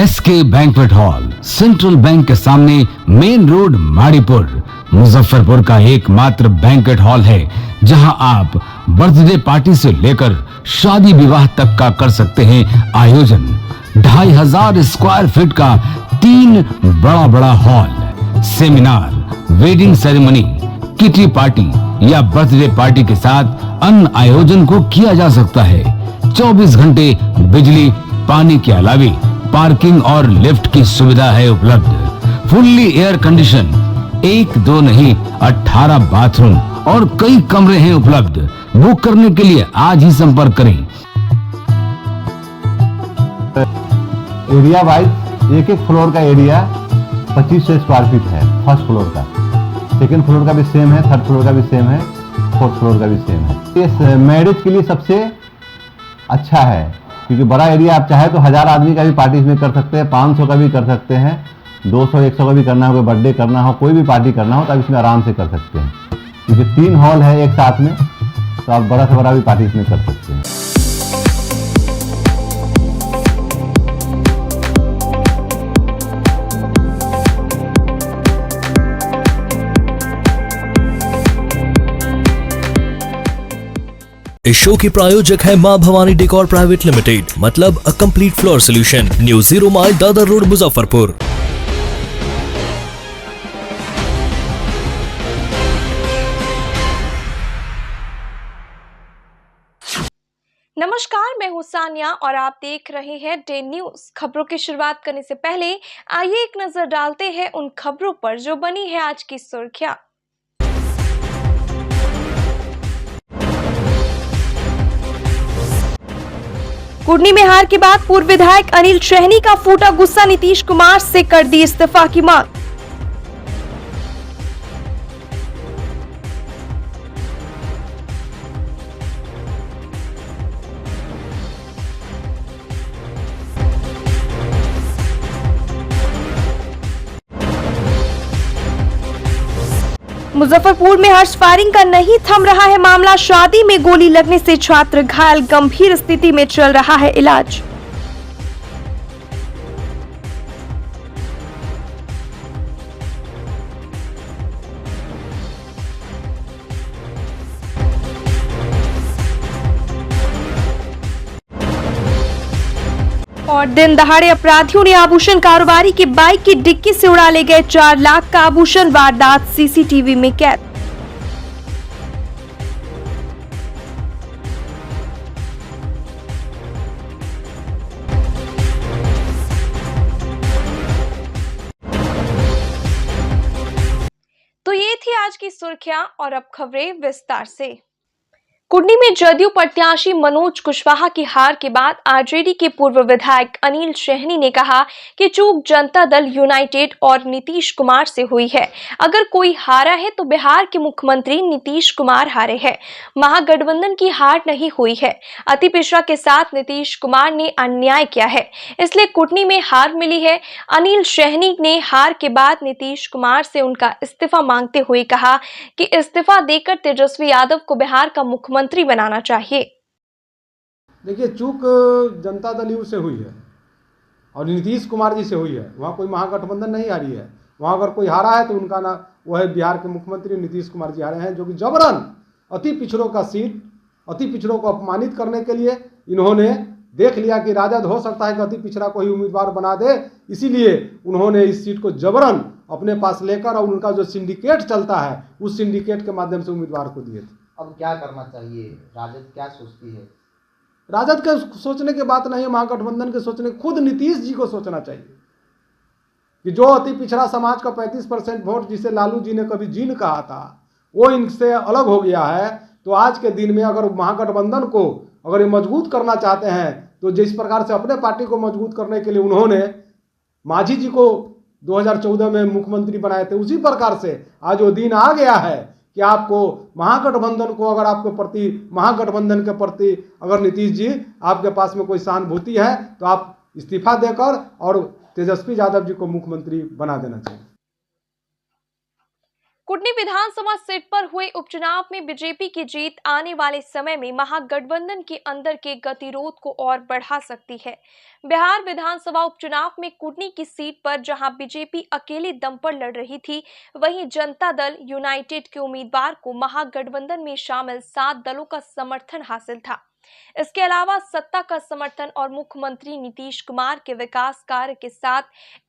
SK banquet hall, central bank के सामने, main road, Maripur, Muzaffarpur का एकमात्र बैंक्वेट हॉल है जहां आप बर्थडे पार्टी से लेकर शादी विवाह तक का कर सकते हैं आयोजन। 2500 स्क्वायर फीट का 3 बड़ा hall, seminar, wedding ceremony, kitty party या बर्थडे पार्टी के साथ अन्य आयोजन को किया जा सकता है। 24 घंटे बिजली पानी के अलावे पार्किंग और लिफ्ट की सुविधा है उपलब्ध। फुल्ली एयर कंडीशन, 1 2 नहीं 18 बाथरूम और कई कमरे हैं उपलब्ध। बुक करने के लिए आज ही संपर्क करें। एरिया वाइज एक फ्लोर का एरिया 2500 स्क्वायर फीट है। फर्स्ट फ्लोर का, सेकंड फ्लोर का भी सेम है, थर्ड फ्लोर का भी सेम है, फोर्थ फ्लोर का भी सेम है। ये मैरिज के लिए सबसे अच्छा है क्योंकि बड़ा एरिया, आप चाहे तो 1000 आदमी का भी पार्टी इसमें कर सकते हैं, 500 का भी कर सकते हैं, 200 100 का भी करना हो, कोई बर्थडे करना हो, कोई भी पार्टी करना हो तो आप इसमें आराम से कर सकते हैं क्योंकि 3 हॉल है एक साथ में, तो आप बड़ा से बड़ा भी पार्टी इसमें कर सकते हैं। इस शो के प्रायोजक है मां भवानी डेकोर प्राइवेट लिमिटेड, मतलब a complete floor solution, new 0 mile, Dadar road, Muzaffarpur. नमस्कार, मैं हूं सानिया और आप देख रहे हैं डे न्यूज। खबरों की शुरुआत करने से पहले आइए एक नजर डालते हैं उन खबरों पर जो बनी है आज की सुर्खियां। कुर्नी में हार के बाद पूर्व विधायक अनिल शहनी का फूटा गुस्सा, नीतीश कुमार से कर दी इस्तीफा की मांग। मुजफ्फरपुर में हर्ष फायरिंग का नहीं थम रहा है मामला, शादी में गोली लगने से छात्र घायल, गंभीर स्थिति में चल रहा है इलाज। और दिन दहाड़े अपराधियों ने आभूषण कारोबारी की बाइक की डिक्की से उड़ा ले गए 4 लाख का आभूषण, वारदात सीसीटीवी में कैद। तो ये थी आज की सुर्खियां और अब खबरें विस्तार से। कुर्नी में जदयू प्रत्याशी मनोज कुशवाहा की हार के बाद आरजेडी के पूर्व विधायक अनिल शहनी ने कहा कि चूक जनता दल यूनाइटेड और नीतीश कुमार से हुई है। अगर कोई हारा है तो बिहार के मुख्यमंत्री नीतीश कुमार हारे हैं, महागठबंधन की हार नहीं हुई है। अति पिछड़ा के साथ नीतीश कुमार ने अन्याय किया है, इसलिए कुर्नी में हार मिली है। अनिल शहनी ने हार के बाद नीतीश कुमार से उनका इस्तीफा मांगते हुए कहा कि इस्तीफा देकर तेजस्वी यादव को बिहार का मुख्यमंत्री बनाना चाहिए। देखिए, चूक जनता दल यू से हुई है और नीतीश कुमार जी से हुई है। वहाँ कोई महागठबंधन नहीं हारी है। वहाँ अगर कोई हारा है तो उनका ना, वह बिहार के मुख्यमंत्री नीतीश कुमार जी हारे हैं, जो कि जबरन अति पिछड़ों का सीट, अति पिछड़ों को अपमानित करने के लिए इन्होंने देख लिया कि राजद हो सकता है कि अति पिछड़ा को ही उम्मीदवार बना दे, इसीलिए उन्होंने इस सीट को जबरन अपने पास लेकर और उनका जो सिंडिकेट चलता है उस सिंडिकेट के माध्यम से उम्मीदवार को दिए थे। अब क्या करना चाहिए? राजद क्या सोचती है? राजद के सोचने की बात नहीं है, महागठबंधन के सोचने, खुद नीतीश जी को सोचना चाहिए कि जो अति पिछड़ा समाज का 35% वोट जिसे लालू जी ने कभी जीन कहा था वो इनसे अलग हो गया है। तो आज के दिन में अगर महागठबंधन को अगर ये मजबूत करना चाहते हैं तो जिस प्रकार से अपने पार्टी को मजबूत करने के लिए उन्होंने मांझी जी को 2014 में मुख्यमंत्री बनाए थे, उसी प्रकार से आज वो दिन आ गया है कि आपको महागठबंधन को, अगर आपके प्रति, महागठबंधन के प्रति अगर नीतीश जी आपके पास में कोई सहानुभूति है तो आप इस्तीफा देकर और तेजस्वी यादव जी को मुख्यमंत्री बना देना चाहिए। कुटनी विधानसभा सीट पर हुए उपचुनाव में बीजेपी की जीत आने वाले समय में महागठबंधन के अंदर के गतिरोध को और बढ़ा सकती है। बिहार विधानसभा उपचुनाव में कुटनी की सीट पर जहां बीजेपी अकेले दम पर लड़ रही थी, वहीं जनता दल यूनाइटेड के उम्मीदवार को महागठबंधन में शामिल 7 दलों का समर्थन हासिल था। इसके अलावा सत्ता का समर्थन और मुख्यमंत्री नीतीश कुमार के विकास कार्य के साथ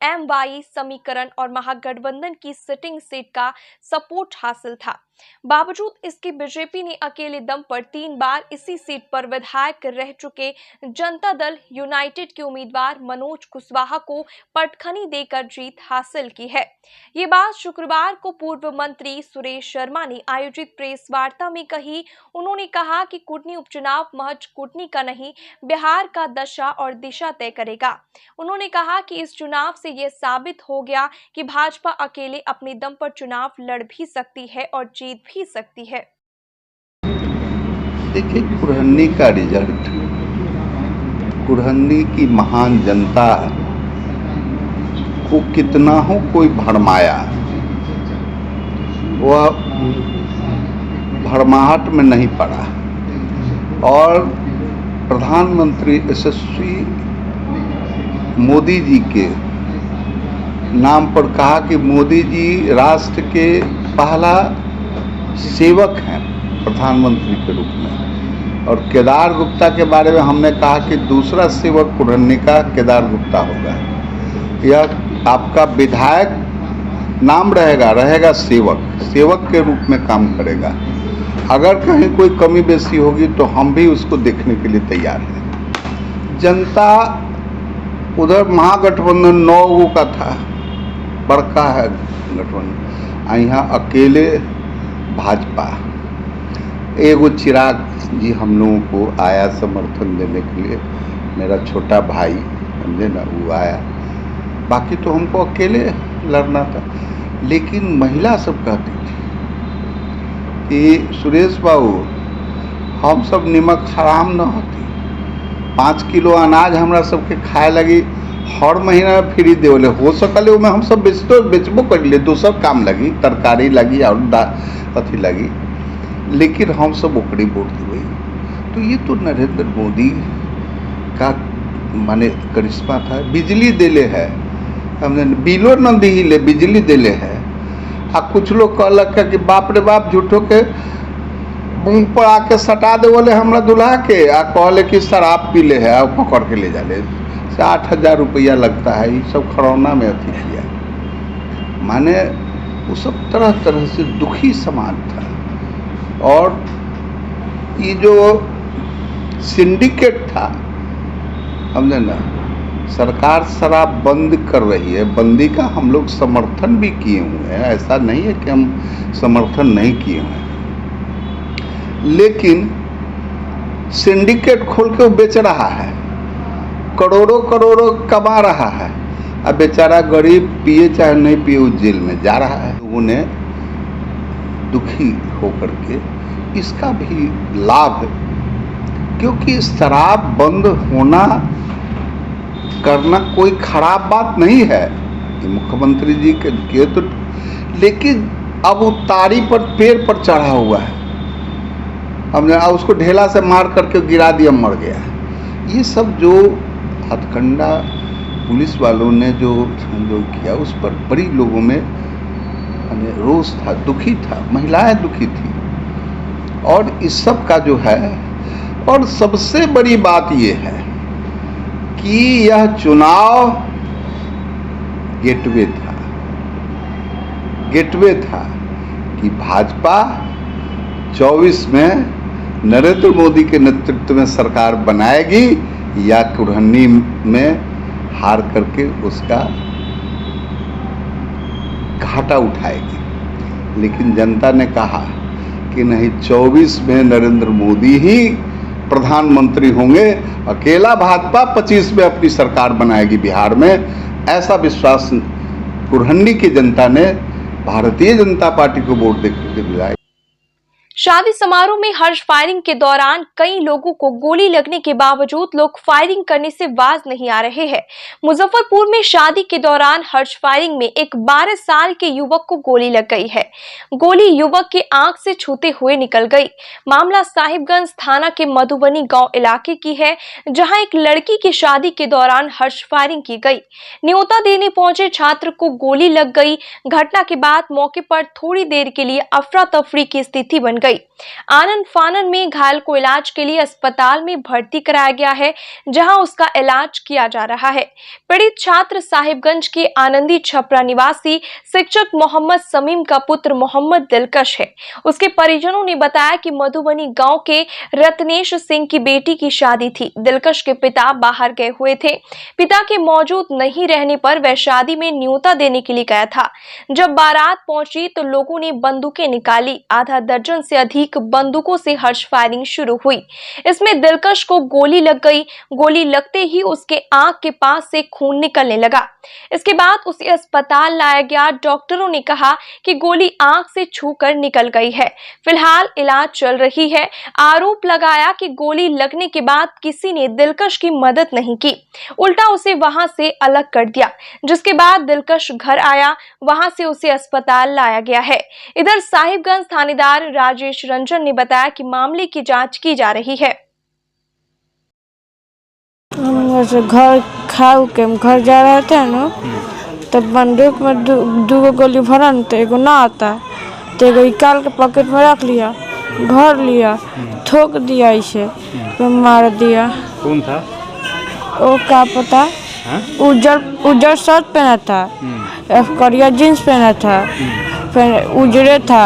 MY समीकरण और महागठबंधन की सिटिंग सीट का सपोर्ट हासिल था। बावजूद इसके बीजेपी ने अकेले दम पर 3 बार इसी सीट पर विधायक रह चुके जनता दल यूनाइटेड के उम्मीदवार मनोज कुशवाहा को पटखनी देकर जीत हासिल की है। ये बात शुक्रवार को पूर्व मंत्री सुरेश शर्मा ने आयोजित प्रेस वार्ता में कही। उन्होंने कहा कि कुटनी उपचुनाव महज कुटनी का नहीं, बिहार का दशा और दिशा तय करेगा। उन्होंने कहा कि इस चुनाव से यह साबित हो गया कि भाजपा अकेले अपने दम पर चुनाव लड़ भी सकती है और जीत भी सकती है। देखिए, कुरहन्नी का रिजल्ट, कुरहन्नी की महान जनता को कितना हो कोई भरमाया, वह भरमाहट में नहीं पड़ा और प्रधानमंत्री यशस्वी मोदी जी के नाम पर कहा कि मोदी जी राष्ट्र के पहला सेवक हैं प्रधानमंत्री के रूप में। और केदार गुप्ता के बारे में हमने कहा कि दूसरा सेवक कुरहन्नी का केदार गुप्ता होगा। यह आपका विधायक नाम रहेगा सेवक के रूप में काम करेगा। अगर कहीं कोई कमी बेसी होगी तो हम भी उसको देखने के लिए तैयार हैं। जनता उधर महागठबंधन 9 का था, बड़का है गठबंधन, यहाँ अकेले भाजपा। एगो चिराग जी हम लोगों को आया समर्थन देने के लिए, मेरा छोटा भाई समझे ना, वो आया। बाकी तो हमको अकेले लड़ना था। लेकिन महिला सब कहती थी कि सुरेश बाबू हम सब निमक हराम न होती, 5 किलो अनाज हमरा सबके खाए लगी, हर महीना फ्री देवले हो सकले, उसमें हम सब बेचबो कर ले, दूसर काम लगी, तरकारी लगी और अथी लगी, लेकिन हम सब ओकरी वोट देवे। तो ये तो नरेंद्र मोदी का माने करिश्मा था। बिजली देले है, हमने बिलो न दिले, बिजली देले है। आ कुछ लोग कहलक कि बाप रे बाप झूठो के मुंह पर आके सटा दे बोले हमरा दुल्हा के, आ कहले कि शराब पी ले है, आ पकड़ के ले जाले, 8,000 रुपया लगता है। ये सब खरौना में अथी किया, माने वो सब तरह तरह से दुखी समाज था। और ये जो सिंडिकेट था, हमने ना, सरकार शराब बंद कर रही है, बंदी का हम लोग समर्थन भी किए हुए हैं, ऐसा नहीं है कि हम समर्थन नहीं किए हुए हैं, लेकिन सिंडिकेट खोल के वो बेच रहा है, करोड़ों करोड़ों कमा रहा है। अब बेचारा गरीब पिए चाहे नहीं पिए, वो जेल में जा रहा है। लोगों ने दुखी होकर के इसका भी लाभ है, क्योंकि शराब बंद होना करना कोई खराब बात नहीं है, ये मुख्यमंत्री जी के तो, लेकिन अब वो तारी पर पेड़ पर चढ़ा हुआ है, हमने उसको ढेला से मार करके गिरा दिया, मर गया। ये सब जो हथकंडा पुलिस वालों ने जो किया, उस पर बड़ी लोगों में रोष था, दुखी था, महिलाएं दुखी थी। और इस सब का जो है, और सबसे बड़ी बात ये है कि यह चुनाव गेटवे था कि भाजपा 24 में नरेंद्र मोदी के नेतृत्व में सरकार बनाएगी या कुरहन्नी में हार करके उसका घाटा उठाएगी। लेकिन जनता ने कहा कि नहीं, 24 में नरेंद्र मोदी ही प्रधानमंत्री होंगे, अकेला भाजपा 25 में अपनी सरकार बनाएगी बिहार में। ऐसा विश्वास कुरहन्नी की जनता ने भारतीय जनता पार्टी को वोट देकर के दिलाया। शादी समारोह में हर्ष फायरिंग के दौरान कई लोगों को गोली लगने के बावजूद लोग फायरिंग करने से बाज नहीं आ रहे हैं। मुजफ्फरपुर में शादी के दौरान हर्ष फायरिंग में एक 12 साल के युवक को गोली लग गई है। गोली युवक के आंख से छूते हुए निकल गई। मामला साहिबगंज थाना के मधुबनी गांव इलाके की है, जहां एक लड़की की शादी के दौरान हर्ष फायरिंग की गई। न्योता देने पहुंचे छात्र को गोली लग गई। घटना के बाद मौके पर थोड़ी देर के लिए अफरा तफरी की स्थिति बन गई। आनन फानन में घायल को इलाज के लिए अस्पताल में भर्ती कराया गया है, जहां उसका इलाज किया जा रहा है। पीड़ित छात्र साहिबगंज के आनंदी छपरा निवासी शिक्षक मोहम्मद समीम का पुत्र मोहम्मद दिलकश है। उसके परिजनों ने बताया कि मधुबनी गांव के रत्नेश सिंह की बेटी की शादी थी। दिलकश के पिता बाहर गए हुए थे। पिता के मौजूद नहीं रहने पर वह शादी में न्योता देने के लिए गया था। जब बारात पहुंची तो लोगों ने बंदूकें निकाली। आधा दर्जन से अधिक बंदूकों से हर्ष फायरिंग शुरू हुई। इसमें दिलकश को गोली लग गई। गोली लगते ही उसके आंख के पास से खून निकलने लगा। इसके बाद उसे अस्पताल लाया गया। डॉक्टरों ने कहा कि गोली आंख से छूकर निकल गई है। फिलहाल इलाज चल रही है। आरोप लगाया कि गोली लगने के बाद किसी ने दिलकश की मदद नहीं की, उल्टा उसे वहां से अलग कर दिया। जिसके बाद दिलकश घर आया, वहां से उसे अस्पताल लाया गया है। इधर साहिबगंज थानेदार राजेश रंजन ने बताया कि मामले की जांच की जा रही है। हम वैसे घर के घर जा रहे थे ना, तब बंदूक में दो गोली भरा न, तो एगो ना आता तो एगो निकाल के पॉकेट में रख लिया, भर लिया, ठोक दिया, इसे तो मार दिया। कौन था? वो क्या पता। उजर शर्ट पहना था, करिया जींस पहना था, फिर उजरे था,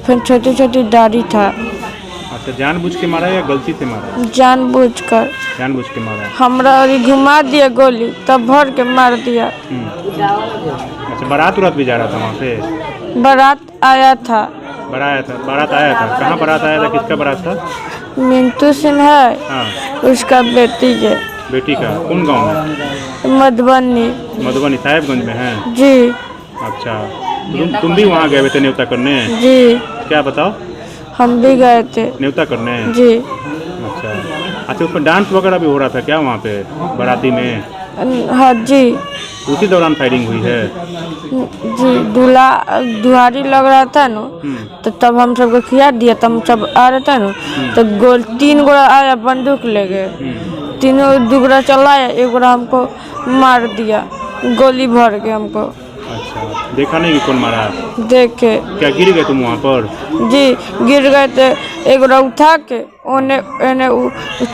फिर छोटी छोटी दाढ़ी था। अच्छा, जानबूझ के मारा या गलती से मारा? जानबूझ के मारा। हमरा और घुमा दिया गोली, तब भर के मार दिया। अच्छा, बारात भी जा रहा था वहाँ पे? बारात आया था। बारात आया था। कहाँ बारात आया था? किसका बारात था? मिंटू सिंह है। हाँ। उसका बेटी का कौन गांव में? मधुबनी साहिबगंज में है जी। अच्छा, तुम भी वहाँ गए थे न्योता करने? जी। क्या बताओ? हम भी गए थे न्योता करने जी। अच्छा, उसमें डांस वगैरह भी हो रहा था क्या वहाँ पे बाराती में? हाँ जी। उसी दौरान फायरिंग हुई है जी। दुहारी लग रहा था ना, तो तब हम सबको खिया दिया। तब हम सब आ रहे थे ना, तो 3 गोला आया, बंदूक ले गए। तीनों दुगरा चलाया, एक गोला हमको मार दिया, गोली भर के हमको। अच्छा, देखा नहीं कि कौन मारा? देखे। क्या गिर गए तुम वहाँ पर? जी, गिर गए थे। एक गोला उठा के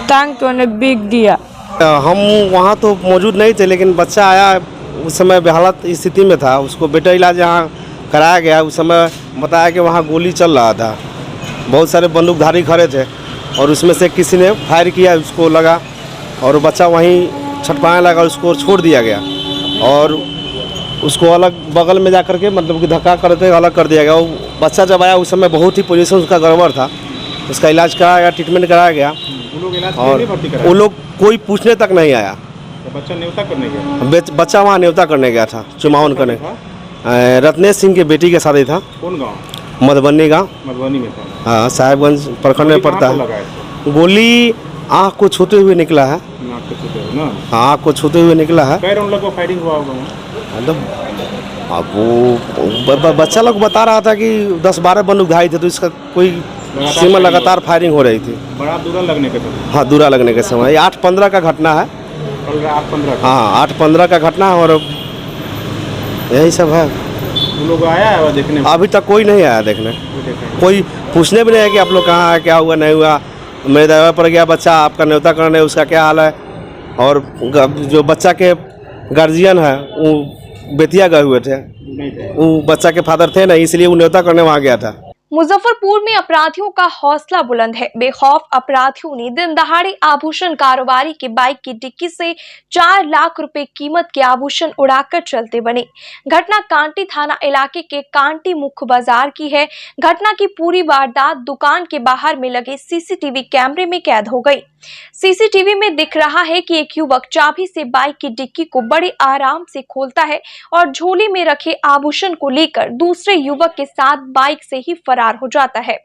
टांग के उन्हें बिक दिया। हम वहाँ तो मौजूद नहीं थे, लेकिन बच्चा आया, उस समय बेहालत स्थिति में था। उसको बेटा इलाज यहाँ कराया गया। उस समय बताया कि वहाँ गोली चल रहा था, बहुत सारे बंदूकधारी खड़े थे, और उसमें से किसी ने फायर किया, उसको लगा, और बच्चा वहीं छटपटाने लगा, उसको छोड़ दिया गया, और उसको अलग बगल में जा करके मतलब कि धक्का करते अलग कर दिया गया। वो बच्चा जब आया उस समय बहुत ही पोजीशन उसका गड़बड़ था। उसका इलाज कराया गया, ट्रीटमेंट कराया गया, और वो लोग कोई पूछने तक नहीं आया। तो बच्चा न्योता करने गया? बच्चा वहाँ न्योता करने गया था, चुमावन करने। रत्नेश सिंह की बेटी के शादी था। कौन गाँव? मधुबनी गाँव। मधुबनी में था? हाँ, साहिबगंज प्रखंड में पड़ता है। गोली आँख को छूते हुए निकला है। हाँ, आँख को छूते हुए निकला है। उन लोगों को फायरिंग हुआ होगा? अब वो बच्चा लोग बता रहा था कि 10-12 बंदूकधारी थे, तो इसका कोई सीमा लगातार फायरिंग हो रही थी। बड़ा दूरा लगने के समय? हाँ, दूरा लगने के समय। 8-15 का घटना है। 8-15? हाँ, 8-15 का घटना है, और यही सब है। वो लोग आया है देखने? अभी तक कोई नहीं आया देखने। कोई पूछने भी नहीं है कि आप लोग कहाँ है, क्या हुआ, नहीं हुआ। मेरे दरवाजे पर गया बच्चा, आपका न्योता करने, उसका क्या हाल है। और जो बच्चा के गार्जियन है वो बेतिया गए हुए थे, वो बच्चा के फादर थे ना, इसलिए वो न्योता करने वहाँ गया था। मुजफ्फरपुर में अपराधियों का हौसला बुलंद है। बेखौफ अपराधियों ने दिन दहाड़े आभूषण कारोबारी की बाइक की डिक्की से 4 लाख रुपए कीमत के आभूषण उड़ाकर चलते बने। घटना कांटी थाना इलाके के कांटी मुख्य बाजार की है। घटना की पूरी वारदात दुकान के बाहर में लगे सीसीटीवी कैमरे में कैद हो गई। सीसीटीवी में दिख रहा है कि एक युवक चाबी से बाइक की डिक्की को बड़े आराम से खोलता है और झोली में रखे आभूषण को लेकर दूसरे युवक के साथ बाइक से ही फरार फरार हो जाता है।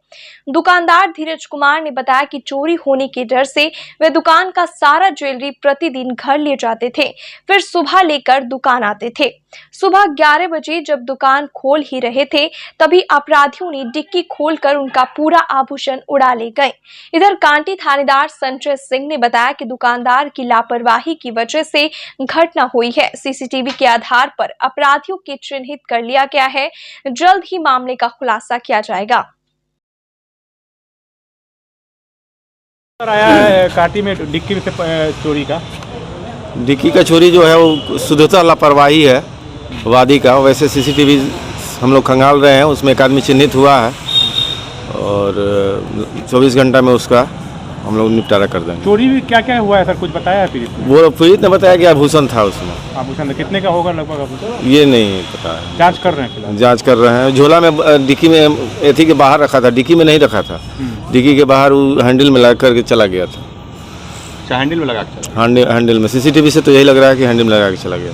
दुकानदार धीरज कुमार ने बताया कि चोरी होने के डर से वे दुकान का सारा ज्वेलरी प्रतिदिन घर ले जाते थे, फिर सुबह लेकर दुकान आते थे। सुबह 11 बजे जब दुकान खोल ही रहे थे तभी अपराधियों ने डिक्की खोलकर उनका पूरा आभूषण उड़ा ले गए। इधर कांटी थानेदार संजय सिंह ने बताया कि दुकानदार की लापरवाही की वजह से घटना हुई है। सीसीटीवी के आधार पर अपराधियों को चिन्हित कर लिया गया है। जल्द ही मामले का खुलासा किया जाएगा। आया है कांटी में डिक्की में से चोरी का डिक्की का चोरी जो है वो शुद्धता लापरवाही है वादी का। वैसे सीसीटीवी हम लोग खंगाल रहे हैं, उसमें एक आदमी चिन्हित हुआ है और 24 घंटा में उसका हम लोग निपटारा कर देंगे। चोरी में क्या क्या हुआ है सर, कुछ बताया है पीड़ित ने? वो पीड़ित ने बताया कि आभूषण था उसमें। आभूषण कितने का होगा लगभग आभूषण? ये नहीं पता है, जांच कर रहे हैं फिलहाल। जांच कर रहे हैं। झोला में डिक्की में एथी के बाहर रखा था, डिक्की में नहीं रखा था। डिक्की के बाहर वो हैंडल में लगा करके चला गया था। अच्छा, हैंडल में लगा के चला? हैंडल में। सीसीटीवी से तो यही लग रहा है कि हैंडल में लगा के चला गया।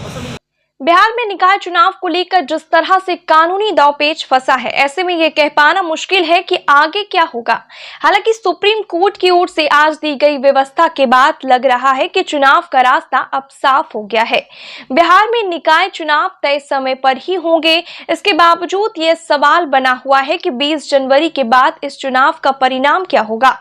बिहार में निकाय चुनाव को लेकर जिस तरह से कानूनी दांवपेच फंसा है, ऐसे में यह कह पाना मुश्किल है कि आगे क्या होगा। हालांकि सुप्रीम कोर्ट की ओर से आज दी गई व्यवस्था के बाद लग रहा है कि चुनाव का रास्ता अब साफ हो गया है। बिहार में निकाय चुनाव तय समय पर ही होंगे। इसके बावजूद यह सवाल बना हुआ है कि 20 जनवरी के बाद इस चुनाव का परिणाम क्या होगा।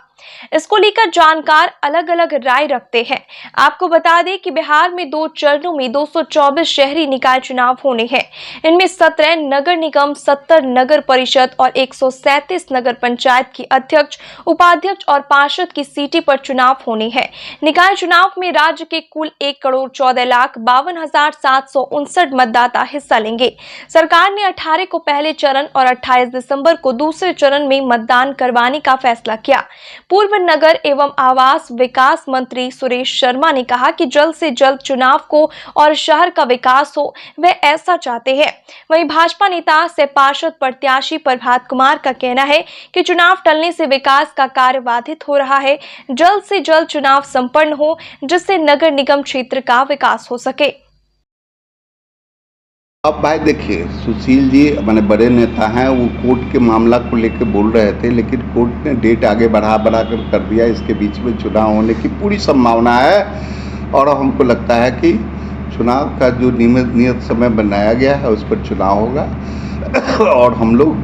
इसको लेकर जानकार अलग अलग राय रखते हैं। आपको बता दें कि बिहार में 2 चरणों में 224 शहरी निकाय चुनाव होने हैं। इनमें 17 नगर निगम, 70 नगर परिषद और 137 नगर पंचायत की अध्यक्ष, उपाध्यक्ष और पार्षद की सीटें पर चुनाव होने हैं। निकाय चुनाव में राज्य के कुल 1,14,52,759 मतदाता हिस्सा लेंगे। सरकार ने 18 को पहले चरण और 28 दिसंबर को दूसरे चरण में मतदान करवाने का फैसला किया। पूर्व नगर एवं आवास विकास मंत्री सुरेश शर्मा ने कहा कि जल्द से जल्द चुनाव को और शहर का विकास हो, वे ऐसा चाहते हैं। वहीं भाजपा नेता से पार्षद प्रत्याशी प्रभात कुमार का कहना है कि चुनाव टलने से विकास का कार्य बाधित हो रहा है। जल्द से जल्द चुनाव संपन्न हो जिससे नगर निगम क्षेत्र का विकास हो सके। अब भाई देखिए, सुशील जी माने बड़े नेता हैं, वो कोर्ट के मामला को लेकर बोल रहे थे, लेकिन कोर्ट ने डेट आगे बढ़ा कर दिया। इसके बीच में चुनाव होने की पूरी संभावना है और हमको लगता है कि चुनाव का जो नियत समय बनाया गया है उस पर चुनाव होगा और हम लोग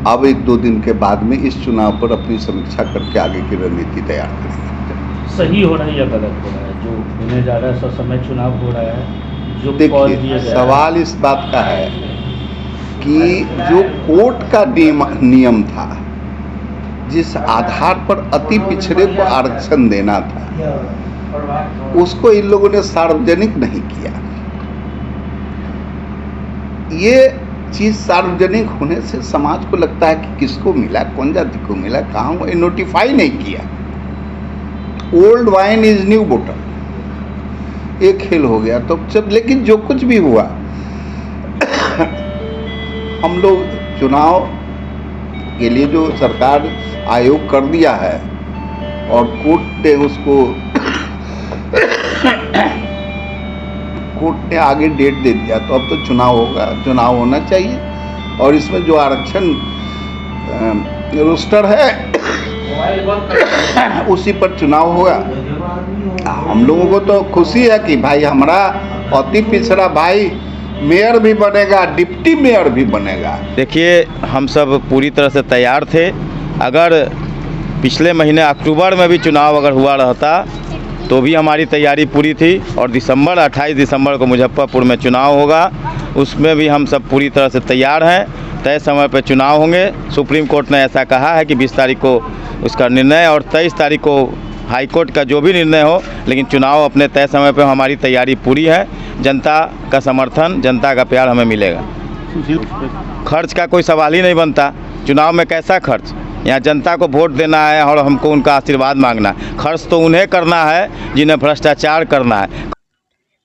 अब 1-2 दिन के बाद में इस चुनाव पर अपनी समीक्षा करके आगे की रणनीति तैयार करेंगे। सही हो रहा है या गलत हो रहा है जो होने जा रहा है? समय चुनाव हो रहा है। देखिए, सवाल इस बात का है कि जो कोर्ट का नियम था, जिस आधार पर अति पिछड़े को आरक्षण देना था, उसको इन लोगों ने सार्वजनिक नहीं किया। ये चीज सार्वजनिक होने से समाज को लगता है कि किसको मिला, कौन जाति को मिला, कहाँ, वो नोटिफाई नहीं किया। ओल्ड वाइन इज न्यू बोतल, एक खेल हो गया। तो जब लेकिन जो कुछ भी हुआ हम लोग चुनाव के लिए जो सरकार आयोग कर दिया है और कोर्ट ने उसको कोर्ट ने आगे डेट दे दिया, तो अब तो चुनाव होगा, चुनाव होना चाहिए। और इसमें जो आरक्षण रोस्टर है उसी पर चुनाव होगा। हम लोगों को तो खुशी है कि भाई हमारा अति पिछड़ा भाई मेयर भी बनेगा, डिप्टी मेयर भी बनेगा। देखिए, हम सब पूरी तरह से तैयार थे। अगर पिछले महीने अक्टूबर में भी चुनाव अगर हुआ रहता तो भी हमारी तैयारी पूरी थी और 28 दिसंबर को मुजफ्फरपुर में चुनाव होगा, उसमें भी हम सब पूरी तरह से तैयार हैं। तय समय पर चुनाव होंगे। सुप्रीम कोर्ट ने ऐसा कहा है कि 20 तारीख को उसका निर्णय और 23 तारीख को हाई कोर्ट का जो भी निर्णय हो, लेकिन चुनाव अपने तय समय पर हमारी तैयारी पूरी है। जनता का समर्थन, जनता का प्यार हमें मिलेगा। खर्च का कोई सवाल ही नहीं बनता। चुनाव में कैसा खर्च? यहाँ जनता को वोट देना है और हमको उनका आशीर्वाद मांगना है। खर्च तो उन्हें करना है जिन्हें भ्रष्टाचार करना है।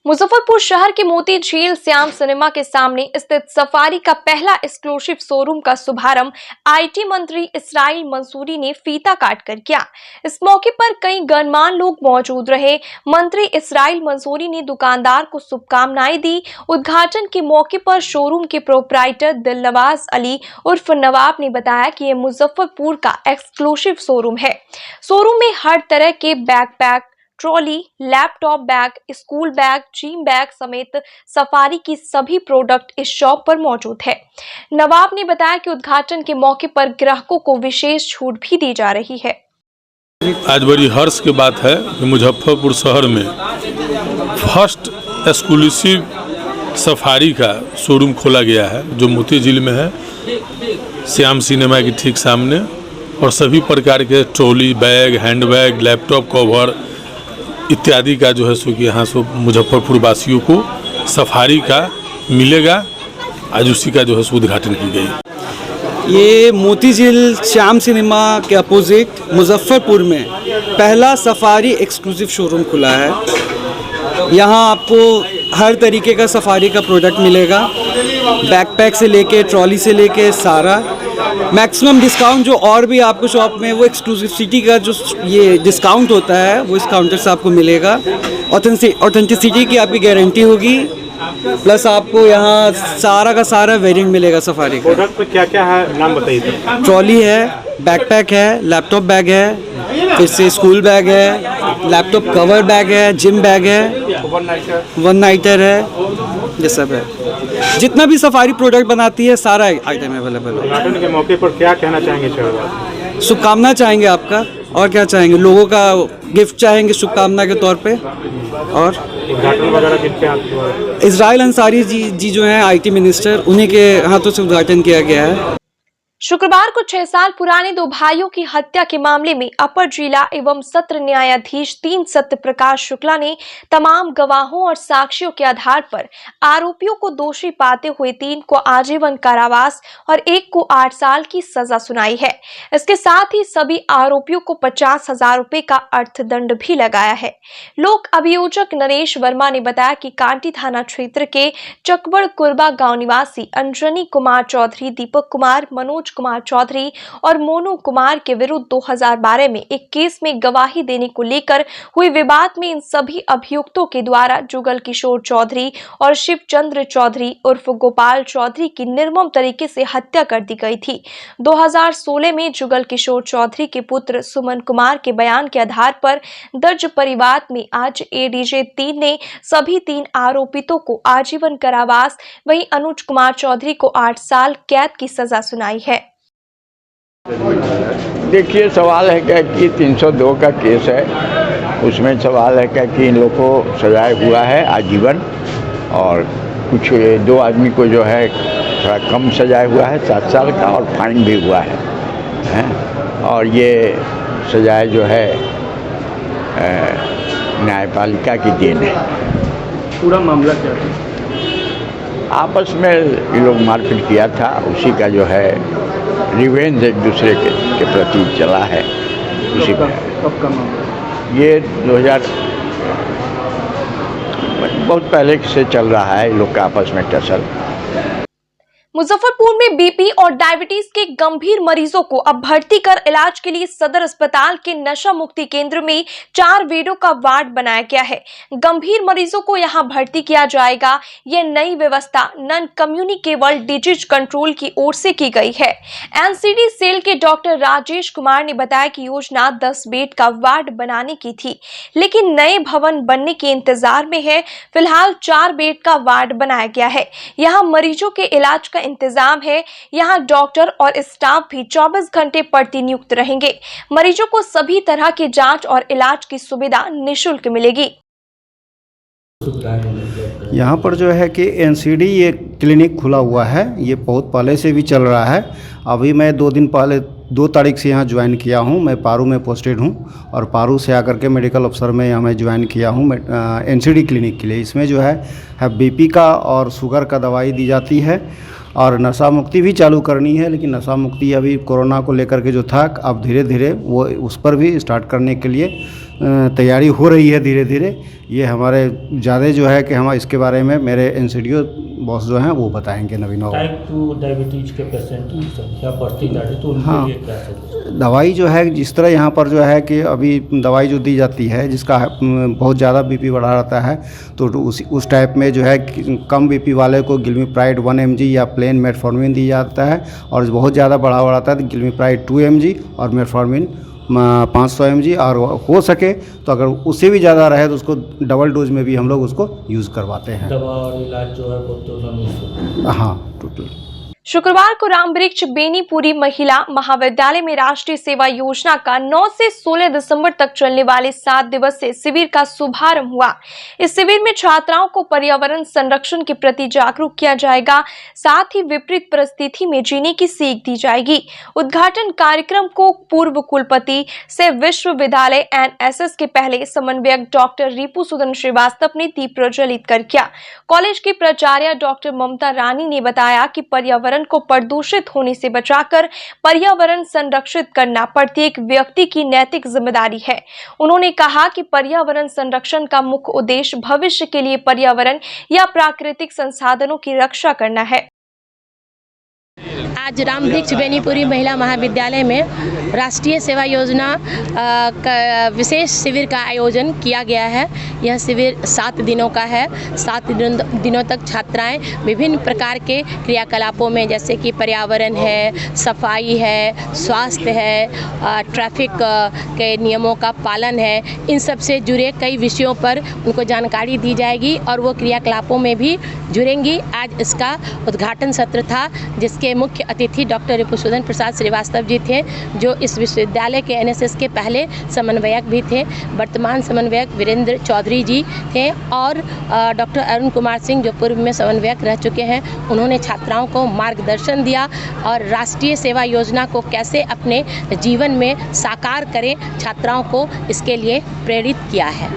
मुजफ्फरपुर शहर के मोती झील श्याम सिनेमा के सामने स्थित सफारी का पहला एक्सक्लूसिव शोरूम का शुभारंभ आईटी मंत्री इसराइल मंसूरी ने फीता काटकर किया। इस मौके पर कई गणमान्य लोग मौजूद रहे। मंत्री इसराइल मंसूरी ने दुकानदार को शुभकामनाएं दी। उद्घाटन के मौके पर शोरूम के प्रोपराइटर दिलनवाज अली उर्फ नवाब ने बताया कि यह मुजफ्फरपुर का एक्सक्लूसिव शोरूम है। शोरूम में हर तरह के backpack, trolley, laptop bag, school bag, gym bag समेत सफारी की सभी प्रोडक्ट इस शॉप पर मौजूद है। नवाब ने बताया कि उद्घाटन के मौके पर ग्राहकों को विशेष छूट भी दी जा रही है। आज बड़ी हर्ष की बात है कि मुजफ्फरपुर शहर में फर्स्ट एक्सक्लूसिव सफारी का शोरूम खोला गया है, जो मोती झील में है, श्याम सिनेमा के ठीक सामने। और सभी प्रकार के trolley bag, hand bag, laptop cover इत्यादि का जो है सो कि यहाँ सो मुजफ्फरपुर वासियों को सफारी का मिलेगा। आज उसी का जो है सो उद्घाटन की गई। ये मोती झील श्याम सिनेमा के अपोजिट मुजफ्फरपुर में पहला सफारी एक्सक्लूसिव शोरूम खुला है। यहाँ आपको हर तरीके का सफारी का प्रोडक्ट मिलेगा, बैकपैक से लेके ट्रॉली से लेके सारा। मैक्सिमम डिस्काउंट जो और भी आपको शॉप में वो एक्सक्लूसिविटी का जो ये डिस्काउंट होता है वो इस काउंटर से आपको मिलेगा। ऑथेंटिसिटी की आपकी गारंटी होगी, प्लस आपको यहाँ सारा का सारा वेरिएंट मिलेगा सफारी का। प्रोडक्ट पे क्या क्या है नाम बताइए। ट्रॉली है, बैकपैक है, लैपटॉप बैग है, फिर से स्कूल बैग है, लैपटॉप कवर बैग है, जिम बैग है, वन नाइटर है, ये सब है। जितना भी सफारी प्रोडक्ट बनाती है सारा आइटम अवेलेबल है। उद्घाटन के मौके पर क्या कहना चाहेंगे शहरवासी? शुभकामना चाहेंगे आपका, और क्या चाहेंगे, लोगों का गिफ्ट चाहेंगे शुभकामना के तौर पे। और उद्घाटन वगैरह किसके हाथ से? इसराइल अंसारी जी जो हैं आईटी मिनिस्टर, उन्हीं के हाथों से उद्घाटन किया गया है। शुक्रवार को 6 साल पुराने 2 भाइयों की हत्या के मामले में अपर जिला एवं सत्र न्यायाधीश 3 सत्यप्रकाश शुक्ला ने तमाम गवाहों और साक्ष्यों के आधार पर आरोपियों को दोषी पाते हुए 3 को आजीवन कारावास और 1 को 8 साल की सजा सुनाई है। इसके साथ ही सभी आरोपियों को 50,000 रुपए का अर्थदंड भी लगाया है। लोक अभियोजक नरेश वर्मा ने बताया कि कांटी थाना क्षेत्र के चकबड़ कुरबा गांव निवासी अंजनी कुमार चौधरी, दीपक कुमार, मनोज कुमार चौधरी और मोनू कुमार के विरुद्ध 2012 में एक केस में गवाही देने को लेकर हुए विवाद में इन सभी अभियुक्तों के द्वारा जुगल किशोर चौधरी और शिवचंद्र चौधरी उर्फ गोपाल चौधरी की निर्मम तरीके से हत्या कर दी गई थी। 2016 में जुगल किशोर चौधरी के पुत्र सुमन कुमार के बयान के आधार पर दर्ज परिवाद में आज एडीजे 3 ने सभी 3 आरोपितों को आजीवन कारावास, वहीं अनुज कुमार चौधरी को 8 साल कैद की सजा सुनाई है। देखिए, सवाल है क्या कि 302 का केस है, उसमें सवाल है क्या कि इन लोगों को सजा हुआ है आजीवन, और कुछ 2 आदमी को जो है थोड़ा कम सजा हुआ है 7 साल का, और फाइन भी हुआ है। और ये सजाएं जो है न्यायपालिका की देन है। पूरा मामला क्या है? आपस में ये लोग मारपीट किया था, उसी का जो है रिवेंज एक दूसरे के प्रति चला है। उसी का कब का मामला? ये 2000 बहुत पहले से चल रहा है लोग का आपस में टसल। मुजफ्फरपुर में बीपी और डायबिटीज के गंभीर मरीजों को अब भर्ती कर इलाज के लिए सदर अस्पताल के नशा मुक्ति केंद्र में 4 बेडों का वार्ड बनाया गया है। गंभीर मरीजों को यहां भर्ती किया जाएगा। यह नई व्यवस्था नॉन कम्युनिकेबल डिजीज कंट्रोल की ओर से की गई है। एनसीडी सेल के डॉक्टर राजेश कुमार ने बताया कि योजना 10 बेड का वार्ड बनाने की थी, लेकिन नए भवन बनने के इंतजार में है। फिलहाल 4 बेड का वार्ड बनाया गया है। यहाँ मरीजों के इलाज का इंतजाम है। यहाँ डॉक्टर और स्टाफ भी 24 घंटे प्रतिनियुक्त रहेंगे। मरीजों को सभी तरह की जांच और इलाज की सुविधा निःशुल्क मिलेगी। यहाँ पर जो है कि एनसीडी ये क्लिनिक खुला हुआ है, ये बहुत पहले से भी चल रहा है। अभी मैं 2 दिन पहले 2 तारीख से यहाँ ज्वाइन किया हूँ। मैं पारू में पोस्टेड हूँ और पारू से आकर के मेडिकल अफसर में यहाँ मैं ज्वाइन किया हूँ एनसीडी क्लिनिक के लिए। इसमें जो है बीपी का और शुगर का दवाई दी जाती है और नशा मुक्ति भी चालू करनी है, लेकिन नशा मुक्ति अभी कोरोना को लेकर के जो था, अब धीरे धीरे वो उस पर भी स्टार्ट करने के लिए तैयारी हो रही है धीरे धीरे। ये हमारे ज़्यादा जो है कि हम इसके बारे में मेरे एनसीडीओ बॉस जो हैं वो बताएंगे नवीन बाबू। टाइप 2 डायबिटीज के पेशेंट की संख्या बढ़ती जा रही है, तो उनके लिए क्या सजेशन? दवाई जो है जिस तरह यहाँ पर जो है कि अभी दवाई जो दी जाती है जिसका बहुत ज़्यादा बीपी बढ़ा रहता है, तो उस टाइप में जो है कम बीपी वाले को गिल्मीप्राइड 1 mg या प्लेन मेटफॉर्मिन दिया जाता है, और बहुत ज़्यादा बढ़ा हुआ रहता है तो गिल्मीप्राइड 2 mg और मेटफॉर्मिन 500 mg, और हो सके तो अगर उससे भी ज़्यादा रहे तो उसको डबल डोज में भी हम लोग उसको यूज़ करवाते हैं। दवा और इलाज जो है वो तो हाँ टोटल। शुक्रवार को रामवृक्ष बेनीपुरी महिला महाविद्यालय में राष्ट्रीय सेवा योजना का 9 से 16 दिसंबर तक चलने वाले 7 दिवसीय शिविर का शुभारंभ हुआ। इस शिविर में छात्राओं को पर्यावरण संरक्षण के प्रति जागरूक किया जाएगा, साथ ही विपरीत परिस्थिति में जीने की सीख दी जाएगी। उद्घाटन कार्यक्रम को पूर्व कुलपति से विश्वविद्यालय एनएसएस के पहले समन्वयक डॉक्टर रिपुसूदन श्रीवास्तव ने दीप प्रज्वलित कर किया। कॉलेज की प्राचार्य डॉक्टर ममता रानी ने बताया कि पर्यावरण को प्रदूषित होने से बचाकर पर्यावरण संरक्षित करना प्रत्येक व्यक्ति की नैतिक जिम्मेदारी है। उन्होंने कहा कि पर्यावरण संरक्षण का मुख्य उद्देश्य भविष्य के लिए पर्यावरण या प्राकृतिक संसाधनों की रक्षा करना है। आज रामवृक्ष बेनीपुरी महिला महाविद्यालय में राष्ट्रीय सेवा योजना का विशेष शिविर का आयोजन किया गया है। यह शिविर 7 दिनों का है। 7 दिनों तक छात्राएं विभिन्न प्रकार के क्रियाकलापों में, जैसे कि पर्यावरण है, सफाई है, स्वास्थ्य है, ट्रैफिक के नियमों का पालन है, इन सब से जुड़े कई विषयों पर उनको जानकारी दी जाएगी और वो क्रियाकलापों में भी जुड़ेंगी। आज इसका उद्घाटन सत्र था, जिसके मुख्य अतिथि डॉक्टर रिपुसूदन प्रसाद श्रीवास्तव जी थे, जो इस विश्वविद्यालय के एनएसएस के पहले समन्वयक भी थे। वर्तमान समन्वयक वीरेंद्र चौधरी जी थे और डॉक्टर अरुण कुमार सिंह, जो पूर्व में समन्वयक रह चुके हैं, उन्होंने छात्राओं को मार्गदर्शन दिया और राष्ट्रीय सेवा योजना को कैसे अपने जीवन में साकार करें, छात्राओं को इसके लिए प्रेरित किया है।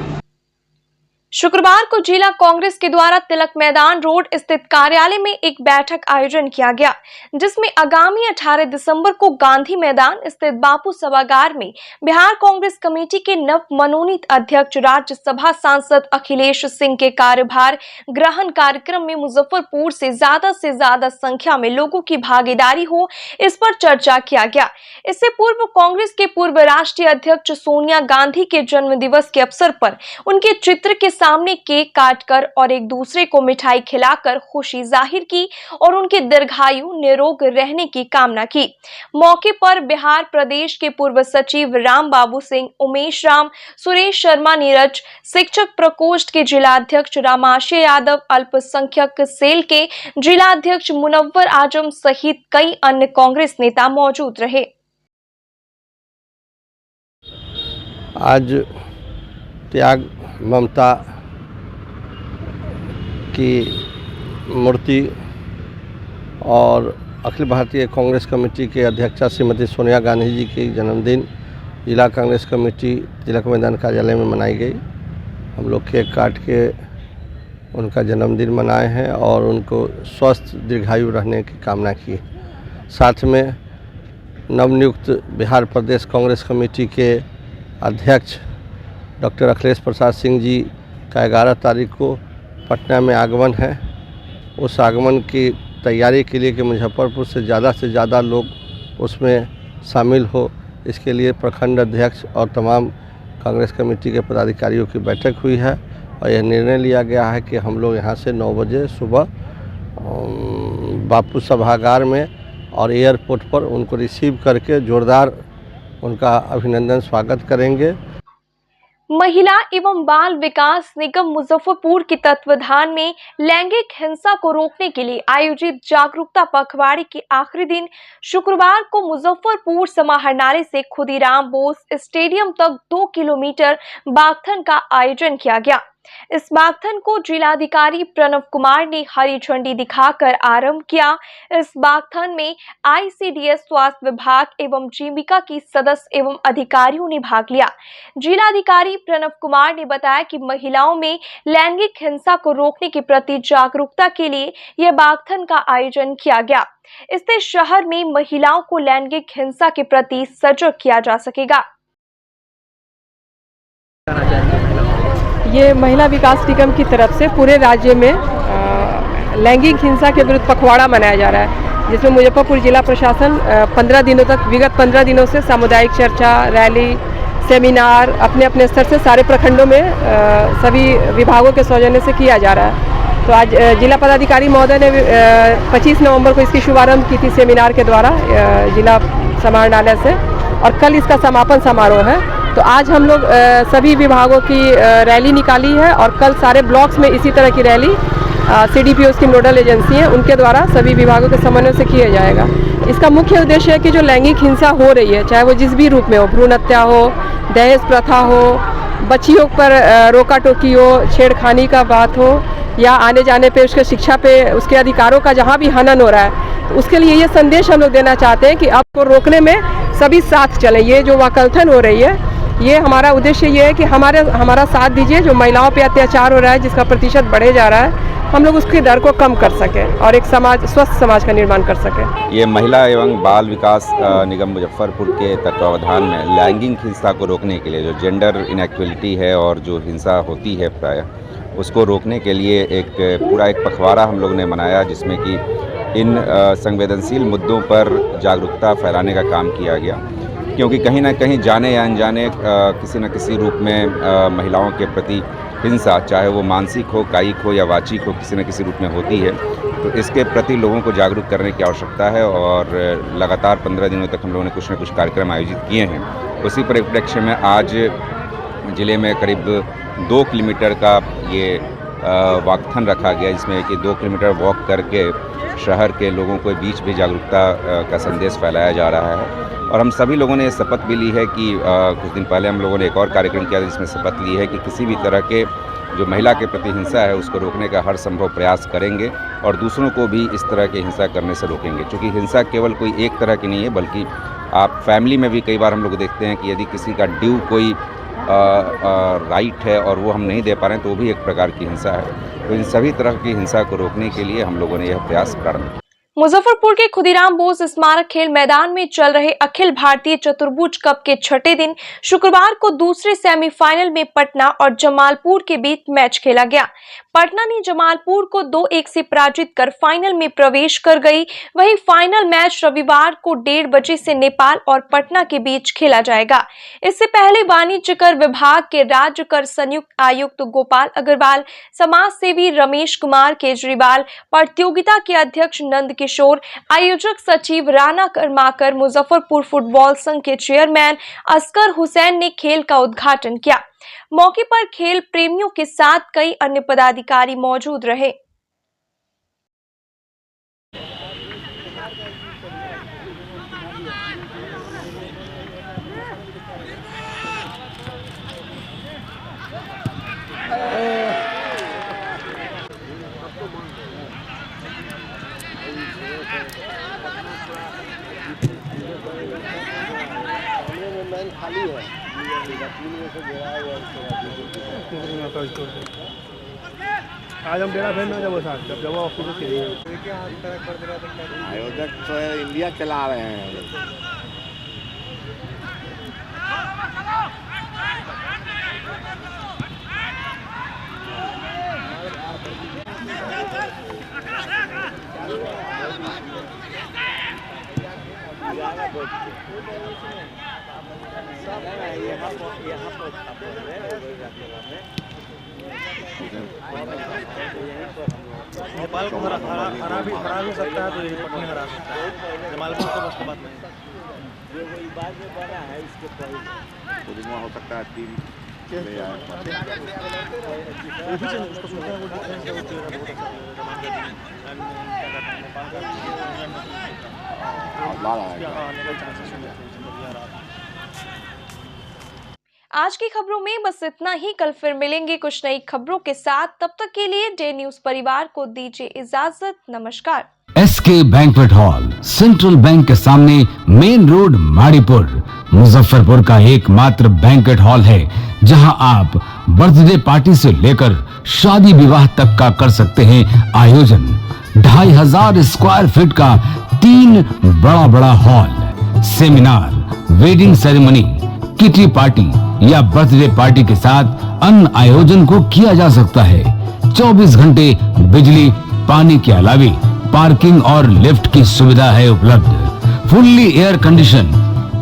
शुक्रवार को जिला कांग्रेस के द्वारा तिलक मैदान रोड स्थित कार्यालय में एक बैठक आयोजन किया गया, जिसमें आगामी 18 दिसंबर को गांधी मैदान स्थित बापू सभागार में बिहार कांग्रेस कमेटी के नव मनोनीत अध्यक्ष राज्यसभा सांसद अखिलेश सिंह के कार्यभार ग्रहण कार्यक्रम में मुजफ्फरपुर से ज्यादा संख्या में लोगों की भागीदारी हो, इस पर चर्चा किया गया। इससे पूर्व कांग्रेस के पूर्व राष्ट्रीय अध्यक्ष सोनिया गांधी के जन्म दिवस के अवसर पर उनके चित्र के सामने केक काटकर और एक दूसरे को मिठाई खिलाकर खुशी जाहिर की और उनके दीर्घायु निरोग रहने की कामना की। मौके पर बिहार प्रदेश के पूर्व सचिव राम बाबू सिंह, उमेश राम, सुरेश शर्मा नीरज, शिक्षक प्रकोष्ठ के जिलाध्यक्ष रामाशय यादव, अल्पसंख्यक सेल के जिलाध्यक्ष मुनव्वर आजम सहित कई अन्य कांग्रेस नेता मौजूद रहे। आज त्याग ममता की मूर्ति और अखिल भारतीय कांग्रेस कमेटी के अध्यक्षा श्रीमती सोनिया गांधी जी की जन्मदिन जिला कांग्रेस कमेटी तिलक मैदान कार्यालय में मनाई गई। हम लोग केक काट के उनका जन्मदिन मनाए हैं और उनको स्वस्थ दीर्घायु रहने की कामना की। साथ में नवनियुक्त बिहार प्रदेश कांग्रेस कमेटी के अध्यक्ष डॉक्टर अखिलेश प्रसाद सिंह जी का 11 तारीख को पटना में आगमन है। उस आगमन की तैयारी के लिए कि मुजफ्फरपुर से ज़्यादा लोग उसमें शामिल हो, इसके लिए प्रखंड अध्यक्ष और तमाम कांग्रेस कमेटी के पदाधिकारियों की बैठक हुई है और यह निर्णय लिया गया है कि हम लोग यहाँ से 9 बजे सुबह बापू सभागार में और एयरपोर्ट पर उनको रिसीव करके जोरदार उनका अभिनंदन स्वागत करेंगे। महिला एवं बाल विकास निगम मुजफ्फरपुर के तत्वाधान में लैंगिक हिंसा को रोकने के लिए आयोजित जागरूकता पखवाड़े के आखिरी दिन शुक्रवार को मुजफ्फरपुर समाहरणालय से खुदीराम बोस स्टेडियम तक 2 किलोमीटर बागथन का आयोजन किया गया। इस बागथन को जिलाधिकारी प्रणव कुमार ने हरी झंडी दिखाकर आरंभ किया। इस बागथन में आईसीडीएस, स्वास्थ्य विभाग एवं जीविका की सदस्य एवं अधिकारियों ने भाग लिया। जिलाधिकारी प्रणव कुमार ने बताया कि महिलाओं में लैंगिक हिंसा को रोकने के प्रति जागरूकता के लिए यह बागथन का आयोजन किया गया। इससे शहर में महिलाओं को लैंगिक हिंसा के प्रति सजग किया जा सकेगा। ये महिला विकास निगम की तरफ से पूरे राज्य में लैंगिक हिंसा के विरुद्ध पखवाड़ा मनाया जा रहा है, जिसमें मुजफ्फरपुर जिला प्रशासन 15 दिनों तक विगत 15 दिनों से सामुदायिक चर्चा, रैली, सेमिनार अपने अपने स्तर से सारे प्रखंडों में सभी विभागों के सौजन्य से किया जा रहा है। तो आज जिला पदाधिकारी महोदय ने 25 नवंबर को इसकी शुभारंभ की थी सेमिनार के द्वारा जिला समाहरणालय से, और कल इसका समापन समारोह है। तो आज हम लोग सभी विभागों की रैली निकाली है और कल सारे ब्लॉक्स में इसी तरह की रैली CDPO की नोडल एजेंसी हैं उनके द्वारा सभी विभागों के समन्वय से किया जाएगा। इसका मुख्य उद्देश्य है कि जो लैंगिक हिंसा हो रही है, चाहे वो जिस भी रूप में हो, भ्रूण हत्या हो, दहेज प्रथा हो, बच्चियों पर रोका टोकी हो, छेड़खानी का बात हो, या आने जाने पे उसके शिक्षा पे उसके अधिकारों का जहाँ भी हनन हो रहा है, तो उसके लिए ये संदेश हम लोग देना चाहते हैं कि आपको रोकने में सभी साथ चलें। ये जो वाकलथन हो रही है, ये हमारा उद्देश्य ये है कि हमारा साथ दीजिए। जो महिलाओं पे अत्याचार हो रहा है, जिसका प्रतिशत बढ़े जा रहा है, हम लोग उसके दर को कम कर सकें और एक स्वस्थ समाज का निर्माण कर सकें। ये महिला एवं बाल विकास निगम मुजफ्फरपुर के तत्वावधान में लैंगिक हिंसा को रोकने के लिए, जो जेंडर इनइक्वलिटी है और जो हिंसा होती है प्रायः, उसको रोकने के लिए पूरा एक पखवाड़ा हम लोग ने मनाया, जिसमें कि इन संवेदनशील मुद्दों पर जागरूकता फैलाने का काम किया गया। क्योंकि कहीं ना कहीं जाने या अनजाने किसी न किसी रूप में महिलाओं के प्रति हिंसा, चाहे वो मानसिक हो, कायिक हो या वाचिक हो, किसी न किसी रूप में होती है। तो इसके प्रति लोगों को जागरूक करने की आवश्यकता है और लगातार 15 दिनों तक हम लोगों ने कुछ न कुछ कार्यक्रम आयोजित किए हैं। उसी परिप्रेक्ष्य में आज ज़िले में करीब 2 किलोमीटर का ये वाकथन रखा गया, जिसमें कि 2 किलोमीटर वॉक करके शहर के लोगों को बीच भी जागरूकता का संदेश फैलाया जा रहा है। और हम सभी लोगों ने शपथ भी ली है कि कुछ दिन पहले हम लोगों ने एक और कार्यक्रम किया जिसमें शपथ ली है कि किसी भी तरह के जो महिला के प्रति हिंसा है उसको रोकने का हर संभव प्रयास करेंगे और दूसरों को भी इस तरह की हिंसा करने से रोकेंगे। क्योंकि हिंसा केवल कोई एक तरह की नहीं है, बल्कि आप फैमिली में भी कई बार हम लोग देखते हैं कि यदि किसी का ड्यू कोई राइट है और वो हम नहीं दे पा रहे हैं, तो वो भी एक प्रकार की हिंसा है। तो इन सभी तरह की हिंसा को रोकने के लिए हम लोगों ने यह प्रयास प्रारंभ किया। मुजफ्फरपुर के खुदीराम बोस स्मारक खेल मैदान में चल रहे अखिल भारतीय चतुर्भुज कप के छठे दिन शुक्रवार को दूसरे सेमीफाइनल में पटना और जमालपुर के बीच मैच खेला गया। पटना ने जमालपुर को 2-1 से पराजित कर फाइनल में प्रवेश कर गई। वहीं फाइनल मैच रविवार को 1:30 बजे से नेपाल और पटना के बीच खेला जाएगा। इससे पहले वाणिज्य कर विभाग के राज्य कर संयुक्त आयुक्त गोपाल अग्रवाल, समाज सेवी रमेश कुमार केजरीवाल, प्रतियोगिता के अध्यक्ष नंद किशोर, आयोजक सचिव राणा कर्माकर, मुजफ्फरपुर फुटबॉल संघ के चेयरमैन असगर हुसैन ने खेल का उद्घाटन किया। मौके पर खेल प्रेमियों के साथ कई अन्य पदाधिकारी मौजूद रहे। खाली है, आज हम डेरा भेजना जब जब ऑफिस आयोजक तो इंडिया चला रहे हैं। नेपाल को हरा भी सकता है, तो ये पटना हरा सकता है। जमालपुर तो बस बात नहीं, जो बाद में बना है इसके पहले हो सकता है टीम ले आए। उसको सुनते हैं, वो डिफेंस है, वो बहुत आज की खबरों में बस इतना ही। कल फिर मिलेंगे कुछ नई खबरों के साथ। तब तक के लिए डे न्यूज परिवार को दीजिए इजाजत। नमस्कार। SK banquet hall central bank के सामने मेन रोड माड़ीपुर मुजफ्फरपुर का एकमात्र बैंक्वेट हॉल है जहां आप बर्थडे पार्टी से लेकर शादी विवाह तक का कर सकते हैं आयोजन। 2500 स्क्वायर फीट का 3 बड़ा hall, seminar, wedding ceremony, kitty party, या बर्थडे पार्टी के साथ अन्य आयोजन को किया जा सकता है। 24 घंटे बिजली पानी के अलावे पार्किंग और लिफ्ट की सुविधा है उपलब्ध। फुल्ली एयर कंडीशन,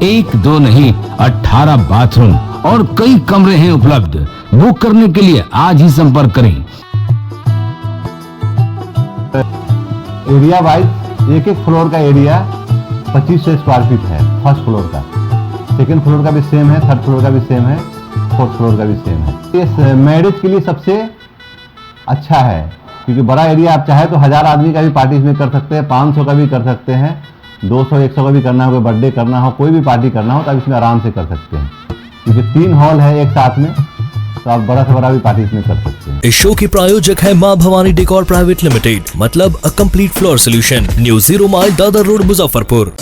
1 2 नहीं 18 बाथरूम और कई कमरे हैं उपलब्ध। बुक करने के लिए आज ही संपर्क करें। एरिया वाइज एक फ्लोर का एरिया 2500 स्क्वायर फीट है फर्स्ट फ्लोर का। सेकेंड फ्लोर का भी सेम है, थर्ड फ्लोर का भी सेम है, फोर्थ फ्लोर का भी सेम है। ये मैरिज के लिए सबसे अच्छा है, क्योंकि बड़ा एरिया आप चाहे तो 1000 आदमी का भी पार्टी इसमें कर सकते हैं, 500 का भी कर सकते हैं, 200 100 का भी करना हो, कोई बर्थडे करना हो, कोई भी पार्टी करना हो तो आप इसमें आराम से कर सकते हैं। क्योंकि 3 हॉल है एक साथ में, तो आप बड़ा से बड़ा भी पार्टी इसमें कर सकते हैं। इस शो के प्रायोजक है मां भवानी डेकोर प्राइवेट लिमिटेड, मतलब a complete floor solution, new 0 mile Dadar road, Muzaffarpur.